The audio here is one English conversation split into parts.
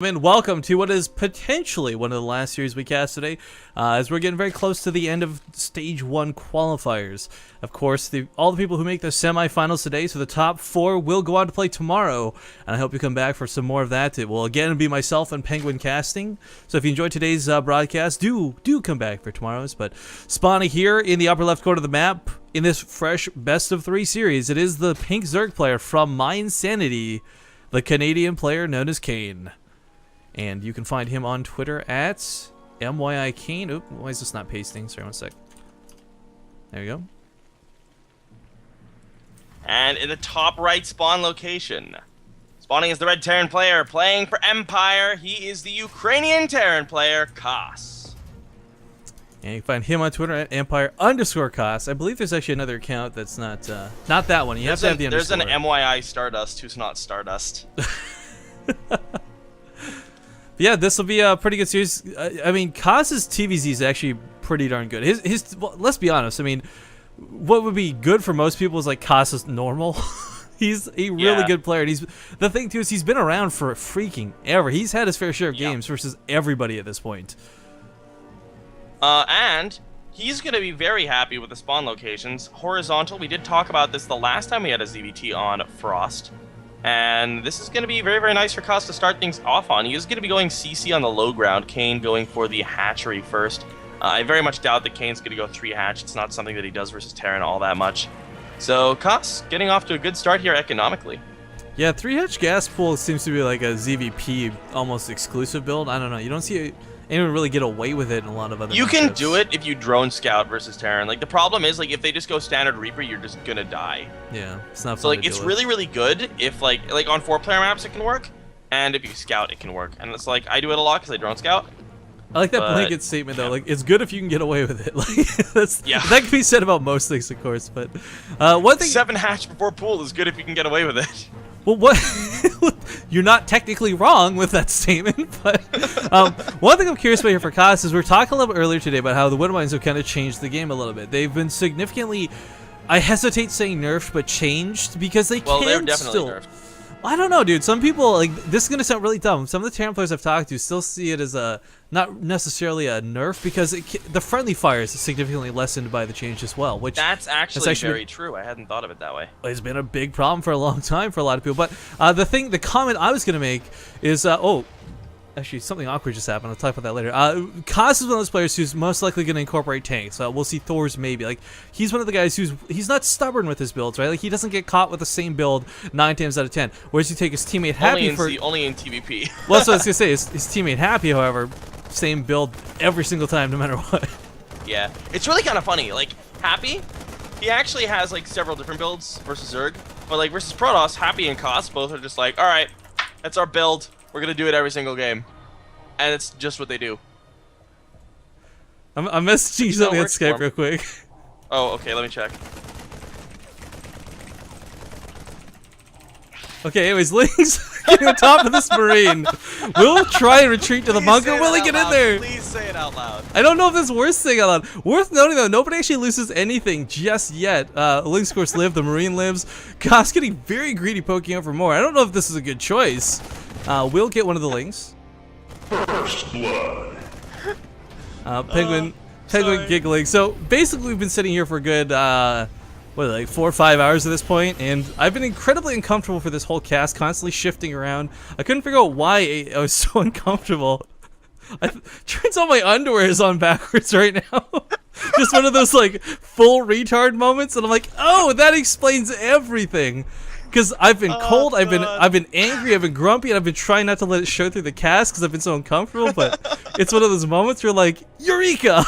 And welcome to what is potentially one of the last series we cast today, as we're getting very close to the end of Stage 1 qualifiers. Of course, all the people who make the semifinals today, so the top 4 will go on to play tomorrow, and I hope you come back for some more of that. It will again be myself and Penguin casting, so if you enjoyed today's broadcast, do come back for tomorrow's. But spawning here in the upper left corner of the map, in this fresh best of 3 series, it is the pink Zerg player from My Insanity, the Canadian player known as Kane. And you can find him on Twitter at MYIKane. Oop, why is this not pasting? Sorry, one sec. There you go. And in the top right spawn location, spawning is the red Terran player playing for Empire. He is the Ukrainian Terran player, Kos. And you can find him on Twitter at Empire_Kos. I believe there's actually another account that's not that one. You have to have the underscore. There's an MYI Stardust who's not Stardust. Yeah, this will be a pretty good series. I mean, Kos's TVZ is actually pretty darn good. Well, let's be honest. I mean, what would be good for most people is like Kos is normal. He's a really good player. And the thing too is he's been around for freaking ever. He's had his fair share of games versus everybody at this point. And he's going to be very happy with the spawn locations. Horizontal, we did talk about this the last time we had a ZVT on Frost. And this is going to be very, very nice for Kos to start things off on. He is going to be going CC on the low ground, Kane going for the hatchery first. I very much doubt that Kane's going to go 3 hatch. It's not something that he does versus Terran all that much. So Kos getting off to a good start here economically. Yeah, 3 hatch gas pool seems to be like a ZVP almost exclusive build. I don't know. You don't see anyone really get away with it in a lot of other You can matchups. do it if you drone scout versus Terran. Like the problem is like if they just go standard Reaper, you're just gonna die. Yeah, it's not fun So like to it's deal really, with. really good if like on 4-player maps it can work, and if you scout it can work. And it's like I do it a lot because I drone scout. I like that blanket statement though. Like it's good if you can get away with it. Like that can be said about most things, of course. But one thing, 7 hatch before pool is good if you can get away with it. well, what you're not technically wrong with that statement, but one thing I'm curious about here for Kos is we were talking a little bit earlier today about how the Widowmines have kind of changed the game a little bit. They've been significantly, I hesitate saying nerfed, but changed because they Well, they're can definitely still. nerfed. I don't know, dude. Some people, like, this is going to sound really dumb. Some of the Terran players I've talked to still see it as not necessarily a nerf because the friendly fire is significantly lessened by the change as well, which That's actually very true. I hadn't thought of it that way. It's been a big problem for a long time for a lot of people. But the comment I was going to make is, actually, something awkward just happened. I'll talk about that later. Kos is one of those players who's most likely going to incorporate tanks. We'll see Thor's maybe. Like, he's one of the guys he's not stubborn with his builds, right? Like, he doesn't get caught with the same build 9 times out of 10. Whereas you take his teammate Happy only in TVP. Well, that's what I was going to say. His teammate Happy, however, same build every single time, no matter what. Yeah. It's really kind of funny. Like, Happy, he actually has, like, several different builds versus Zerg. But, like, versus Protoss, Happy and Kos both are just like, alright, that's our build. We're gonna do it every single game, and it's just what they do. I'm messaging you something on Skype real quick. Oh, okay. Let me check. Okay. Anyways, Link's getting on top of this Marine. We'll try and retreat to the bunker. Will he get in there? Please say it out loud. I don't know if this is worth saying out loud. Worth noting though, nobody actually loses anything just yet. Link's of course lived. The Marine lives. Kos getting very greedy, poking out for more. I don't know if this is a good choice. We'll get one of the links. First blood. Penguin giggling. So basically, we've been sitting here for a good, like 4 or 5 hours at this point, and I've been incredibly uncomfortable for this whole cast, constantly shifting around. I couldn't figure out why I was so uncomfortable. Turns out my underwear is on backwards right now. Just one of those like full retard moments, and I'm like, oh, that explains everything. Because I've been cold, I've been angry, I've been grumpy, and I've been trying not to let it show through the cast because I've been so uncomfortable. But it's one of those moments where you're like, Eureka!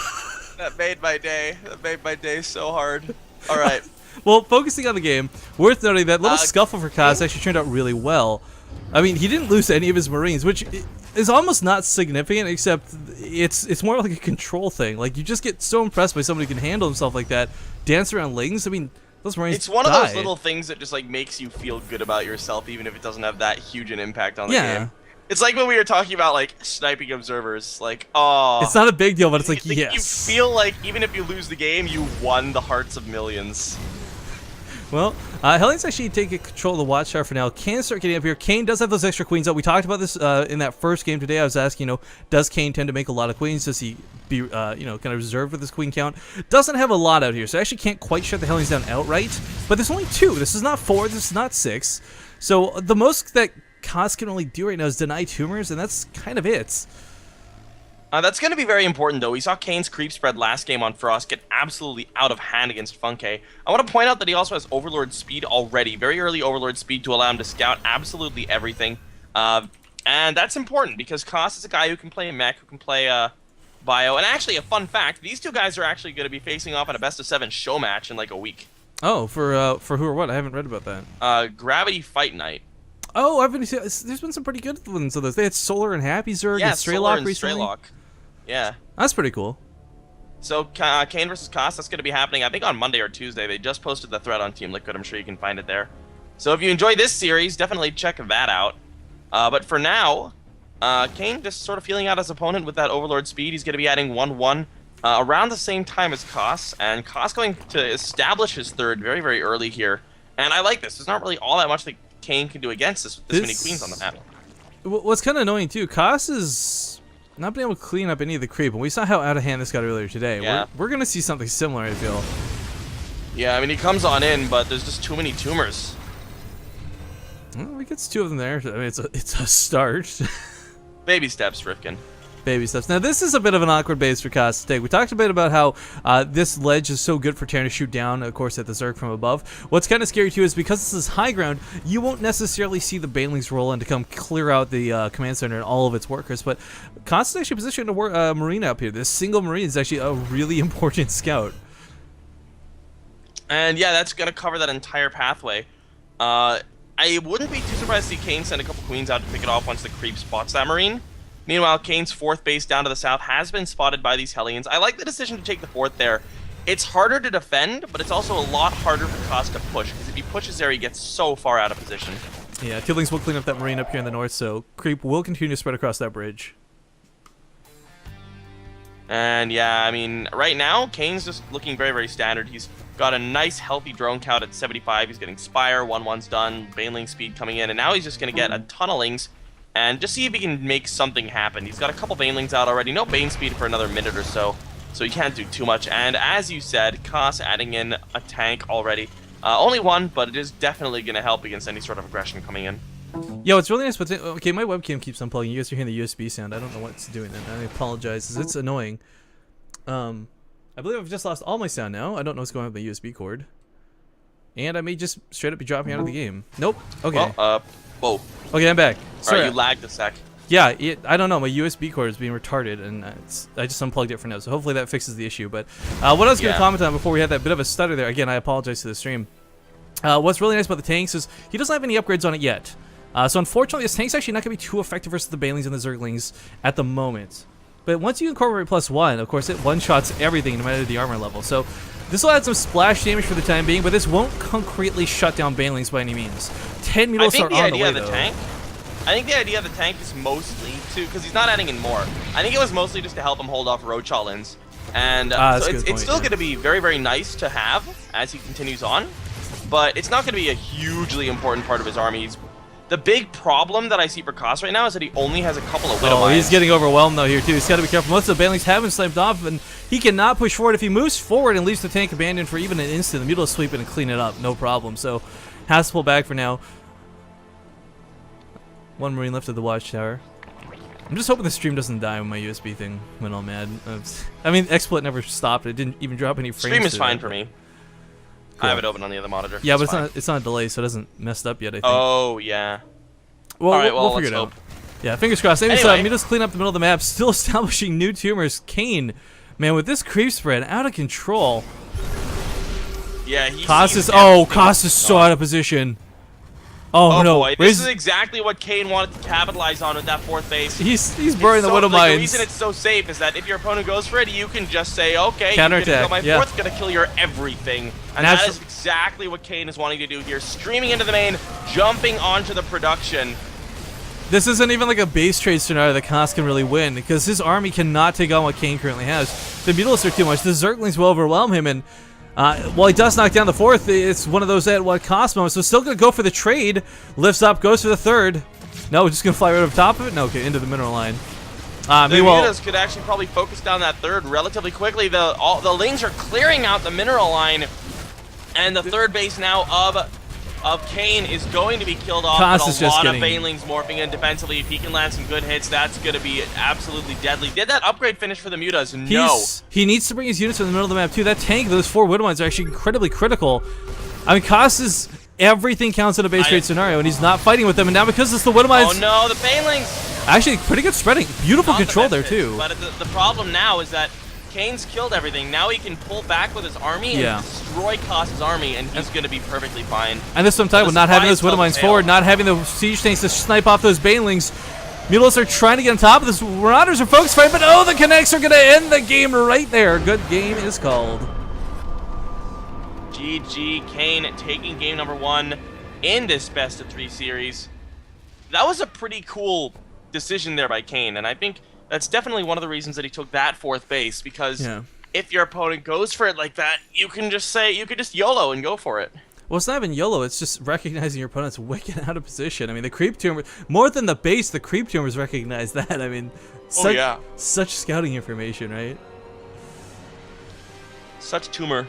That made my day. That made my day so hard. All right. Well, focusing on the game, worth noting that little scuffle for Kos actually turned out really well. I mean, he didn't lose any of his Marines, which is almost not significant, except it's more like a control thing. Like, you just get so impressed by somebody who can handle himself like that, dance around lings. I mean, those Marines It's one of those little things that just like makes you feel good about yourself, even if it doesn't have that huge an impact on the game. It's like when we were talking about like sniping observers, like, oh, it's not a big deal, but it's like, yes. You feel like even if you lose the game, you won the hearts of millions. Well, Hellions actually take control of the Watchtower for now. Kane start getting up here. Kane does have those extra queens out. We talked about this in that first game today. I was asking, does Kane tend to make a lot of queens? Does he be, kind of reserved with his queen count? Doesn't have a lot out here, so I actually can't quite shut the Hellions down outright. But there's only 2. This is not 4. This is not 6. So the most that Koss can only do right now is deny tumors, and that's kind of it. That's going to be very important, though. We saw Kane's creep spread last game on Frost get absolutely out of hand against Funke. I want to point out that he also has Overlord speed already. Very early Overlord speed to allow him to scout absolutely everything. And that's important, because Koss is a guy who can play mech, who can play bio. And actually, a fun fact, these two guys are actually going to be facing off in a best-of-7 show match in like a week. Oh, for who or what? I haven't read about that. Gravity Fight Night. Oh, there's been some pretty good ones of those. They had Solar and Happy Zerg and Straylock recently. Straylock. Yeah. That's pretty cool. So, Kane versus Koss, that's going to be happening, I think, on Monday or Tuesday. They just posted the thread on Team Liquid. I'm sure you can find it there. So if you enjoy this series, definitely check that out. But for now, Kane just sort of feeling out his opponent with that Overlord speed. He's going to be adding 1-1 around the same time as Koss. And Koss going to establish his third very, very early here. And I like this. There's not really all that much that Kane can do against this many queens on the map. What's kind of annoying, too, Koss is not being able to clean up any of the creep, and we saw how out of hand this got earlier today. Yeah. We're going to see something similar, I feel. Yeah, I mean, he comes on in, but there's just too many tumors. Well, he gets 2 of them there. I mean, it's a start. Baby steps, Rifkin. Baby steps. Now, this is a bit of an awkward base for Koss to take. We talked a bit about how this ledge is so good for Terran to shoot down, of course, at the Zerg from above. What's kind of scary, too, is because this is high ground, you won't necessarily see the Banelings roll in to come clear out the command center and all of its workers, but Koss is actually positioned a Marine up here. This single Marine is actually a really important scout. And yeah, that's going to cover that entire pathway. I wouldn't be too surprised to see Kane send a couple queens out to pick it off once the creep spots that Marine. Meanwhile, Kane's 4th base down to the south has been spotted by these Hellions. I like the decision to take the 4th there. It's harder to defend, but it's also a lot harder for Koss to push, because if he pushes there, he gets so far out of position. Yeah, Killings will clean up that Marine up here in the north, so creep will continue to spread across that bridge. And yeah, I mean, right now, Kane's just looking very, very standard. He's got a nice, healthy drone count at 75. He's getting Spire, 1-1's done, Baneling speed coming in, and now he's just going to get a ton of Lings and just see if he can make something happen. He's got a couple Banelings out already. No Bane speed for another minute or so, so he can't do too much. And as you said, Koss adding in a tank already. Only 1, but it is definitely going to help against any sort of aggression coming in. Yo, it's really nice, but okay, my webcam keeps unplugging. You guys are hearing the USB sound. I don't know what's doing that. I apologize. It's annoying. I believe I've just lost all my sound now. I don't know what's going on with my USB cord. And I may just straight up be dropping out of the game. Nope. Okay. Well, whoa. Okay, I'm back. Sorry, Alright, you lagged a sec. Yeah, I don't know. My USB cord is being retarded, and I just unplugged it for now. So hopefully that fixes the issue. But what I was going to comment on before we had that bit of a stutter there, again, I apologize to the stream. What's really nice about the tanks is he doesn't have any upgrades on it yet. So unfortunately, this tank's actually not going to be too effective versus the Banelings and the Zerglings at the moment. But once you incorporate +1, of course, it one-shots everything no matter the armor level. So this will add some splash damage for the time being, but this won't concretely shut down Banelings by any means. 10 Mutos are on the way, though. I think the idea of the tank is mostly to, because he's not adding in more. I think it was mostly just to help him hold off Roach-All-Ins. And so it's still going to be very, very nice to have as he continues on. But it's not going to be a hugely important part of his army. The big problem that I see for Koss right now is that he only has a couple of Widow Mines. He's getting overwhelmed though here too. He's got to be careful. Most of the Banelings have been sniped off, and he cannot push forward. If he moves forward and leaves the tank abandoned for even an instant, the Mute will sweep it and clean it up, no problem. So has to pull back for now. 1 Marine left at the Watchtower. I'm just hoping the stream doesn't die when my USB thing went all mad. I mean, XSplit never stopped. It didn't even drop any frames. Stream is fine for me. Cool. I have it open on the other monitor. Yeah, but it's not a delay, so it hasn't messed up yet, I think. Oh, yeah. Well, Alright, we'll figure it out. Yeah, fingers crossed. Anyways, Mito's clean up the middle of the map, still establishing new tumors. Kane, man, with this creep spread, out of control. Yeah, he's Koss is so out of position. Oh no! Boy, this is exactly what Kane wanted to capitalize on with that 4th base. He's burning the Widow Mines. The reason it's so safe is that if your opponent goes for it, you can just say, okay, counterattack. You're gonna kill my 4th, gonna kill your everything. And that is exactly what Kane is wanting to do here. Streaming into the main, jumping onto the production. This isn't even like a base trade scenario that Koss can really win, because his army cannot take on what Kane currently has. The Mutalists are too much. The Zerglings will overwhelm him, and Well, he does knock down the fourth. It's one of those at what cost moments. So still going to go for the trade. Lifts up, goes for the third. No, just going to fly right over top of it? No, okay, into the mineral line. The Meanwhile, Mutas could actually probably focus down that third relatively quickly. The Lings are clearing out the mineral line, and the third base now of Kane is going to be killed off. Cost But is a just lot of getting- Banelings morphing in defensively. If he can land some good hits, that's going to be absolutely deadly. Did that upgrade finish for the Mutas? No. he needs to bring his units in the middle of the map too. That tank, those 4 Widow Mines are actually incredibly critical. I mean, Cost is everything counts in a base trade scenario, and he's not fighting with them. And now because it's the Widow Mines, Oh no, the Banelings! actually pretty good spreading, beautiful Not the control best there hits, too. But the problem now is that Kane's killed everything. Now he can pull back with his army and Yeah. destroy Cost's army, and he's going to be perfectly fine. And this sometime with not having those Widow Mines fail. forward, not having the siege tanks to snipe off those Banelings. Mulas are trying to get on top of this. Marauders are focused fight, but oh, the connects are going to end the game right there. Good game is called. GG, Kane taking game number 1 in this best of 3 series. That was a pretty cool decision there by Kane, and I think that's definitely one of the reasons that he took that 4th base, because if your opponent goes for it like that, you can just YOLO and go for it. Well, it's not even YOLO, it's just recognizing your opponent's wicked out of position. I mean, the creep tumor, more than the base, the creep tumors recognize that. I mean, such scouting information, right? Such tumor.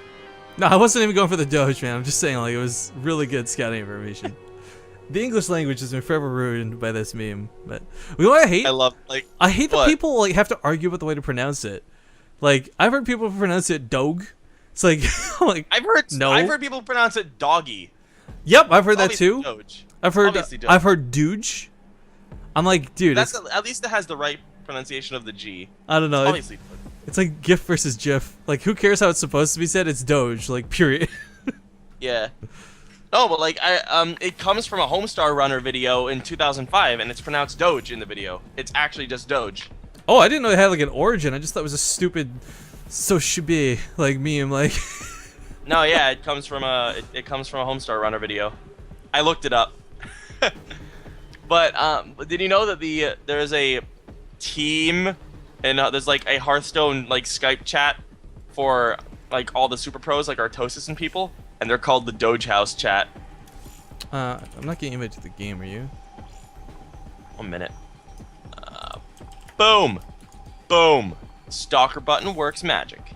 No, I wasn't even going for the Doge, man. I'm just saying, like, it was really good scouting information. The English language has been forever ruined by this meme, but I hate that people like have to argue about the way to pronounce it. Like, I've heard people pronounce it dog. It's like, I've heard people pronounce it doggy. Yep, I've heard that too. Doge. I've heard dooge. I'm like, dude, At least it has the right pronunciation of the G. I don't know. Obviously. It's like GIF versus GIF. Like, who cares how it's supposed to be said? It's Doge, like, period. Yeah. No, but like it comes from a Homestar Runner video in 2005, and it's pronounced Doge in the video. It's actually just Doge. Oh, I didn't know it had like an origin. I just thought it was a stupid, so should be like meme. Like. No, yeah, it comes from a Homestar Runner video. I looked it up. But did you know that there's a team and there's like a Hearthstone like Skype chat for like all the super pros like Artosis and people, and they're called the Doge House chat. I'm not getting invited to the game, are you? 1 minute. Boom. Boom. Stalker button works magic.